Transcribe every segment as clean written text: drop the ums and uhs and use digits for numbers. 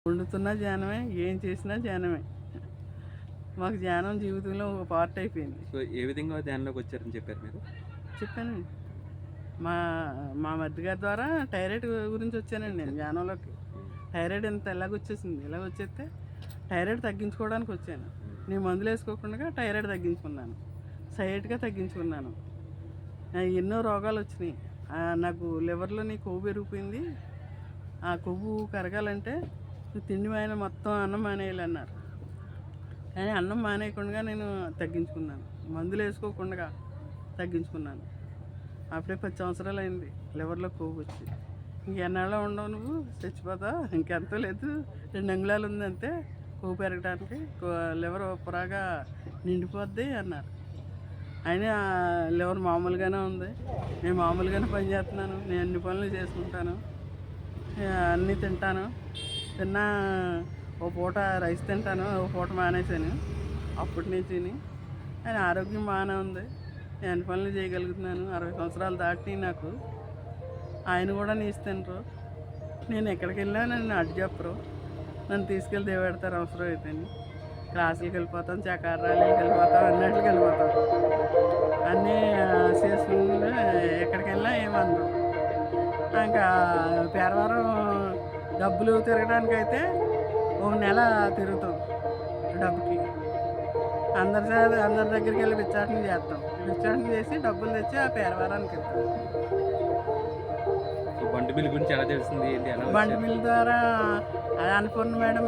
వండుతున్నా ధ్యానమే, ఏం చేసినా ధ్యానమే. మాకు ధ్యానం జీవితంలో ఒక పార్ట్ అయిపోయింది. సో ఏ విధంగా ధ్యానంలోకి వచ్చారని చెప్పారు మీరు? చెప్పానండి. మా మా మరిది గారి ద్వారా థైరాయిడ్ గురించి వచ్చానండి నేను ధ్యానంలోకి. థైరాయిడ్ ఎంత ఎలాగొచ్చేసింది, వచ్చేస్తే థైరాయిడ్ తగ్గించుకోవడానికి వచ్చాను. నేను మందులు వేసుకోకుండా థైరాయిడ్ తగ్గించుకున్నాను, సైలెంట్గా తగ్గించుకున్నాను. ఎన్నో రోగాలు వచ్చినాయి. నాకు లివర్లోని కొవ్వు పెరిగిపోయింది. ఆ కొవ్వు కరగాలంటే తిండి మొత్తం అన్నం మానేయాలన్నారు. కానీ అన్నం మానేయకుండా నేను తగ్గించుకున్నాను, మందులు వేసుకోకుండా తగ్గించుకున్నాను. అప్పుడే 10 సంవత్సరాలు అయింది లివర్లో కొవ్వు వచ్చి. ఇంకెన్నాళ్ళో ఉండవు, నువ్వు చచ్చిపోతావు, ఇంకెంతో లేదు, 2 అంగుళాలు ఉందంతే కొవ్వు పెరగడానికి, లివర్ పురాగా నిండిపోద్ది అన్నారు. అయినా లివర్ మామూలుగానే ఉంది, నేను మామూలుగానే పని చేస్తున్నాను, నేను అన్ని పనులు చేసుకుంటాను, అన్నీ తింటాను. తిన్నా ఓ పూట రైస్ తింటాను, ఓ పూట మానేసాను అప్పటి నుంచి. ఆయన ఆరోగ్యం బాగానే ఉంది, నేను అన్ని పనులు చేయగలుగుతున్నాను. 60 సంవత్సరాలు దాటి నాకు. ఆయన కూడా నీస్తున్నారు. నేను ఎక్కడికి వెళ్ళినా నన్ను అడ్డు చెప్పరు, నన్ను తీసుకెళ్ళి దేవెడతారు అవసరం అయితే. క్లాసులకు వెళ్ళిపోతాం, చకారాలకి వెళ్ళిపోతాం, అన్నిటికి వెళ్ళిపోతాం, అన్నీ చేసుకుని ఎక్కడికి వెళ్ళినా ఏమన్నారు. ఇంకా పేరవారం డబ్బులు తిరగడానికైతే 1 నెల తిరుగుతాం డబ్బుకి. అందరి దగ్గరికి వెళ్ళి విచారణ చేస్తాం, విచారణ చేసి డబ్బులు తెచ్చి ఆ పేరవారానికి వెళ్తాం. బండి బిల్లు గురించి ఎలా తెలిసింది? బండి బిల్లు ద్వారా అన్నపూర్ణ మేడం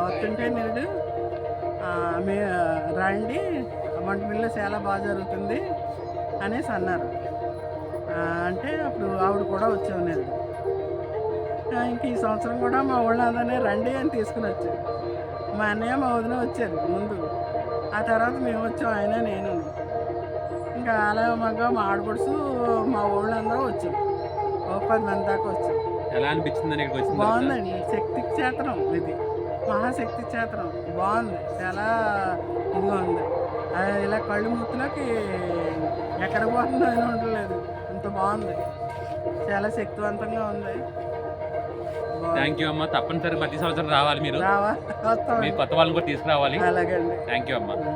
వస్తుంటే నేడు మీ రండి, బండి బిల్లు చాలా బాగా జరుగుతుంది అనేసి అన్నారు. అంటే అప్పుడు ఆవిడ కూడా వచ్చాము. నేను ఇంక ఈ సంవత్సరం కూడా మా ఊళ్ళందరినీ రండి అని తీసుకుని వచ్చారు. మా అన్నయ్య మా వదిన వచ్చారు ముందు, ఆ తర్వాత మేము వచ్చాం, ఆయన నేను. ఇంకా అలా మాకు మా ఆడపడుచు మా ఊళ్ళందరూ వచ్చారు, 10 మంది దాకా వచ్చారు. ఎలా అనిపించిందని? బాగుందండి, శక్తి క్షేత్రం ఇది, మహాశక్తి క్షేత్రం. బాగుంది, చాలా ఇదిగా ఉంది. ఇలా కళ్ళు ముత్తులోకి ఎక్కడ పోతుందో అని ఉండలేదు, అంత బాగుంది, చాలా శక్తివంతంగా ఉంది. థ్యాంక్ యూ అమ్మ. తప్పనిసరిగా ప్రతి సంవత్సరం రావాలి మీరు, వస్తాం, కొత్త వాళ్ళని కూడా తీసుకురావాలి. అలాగే. థ్యాంక్ యూ అమ్మ.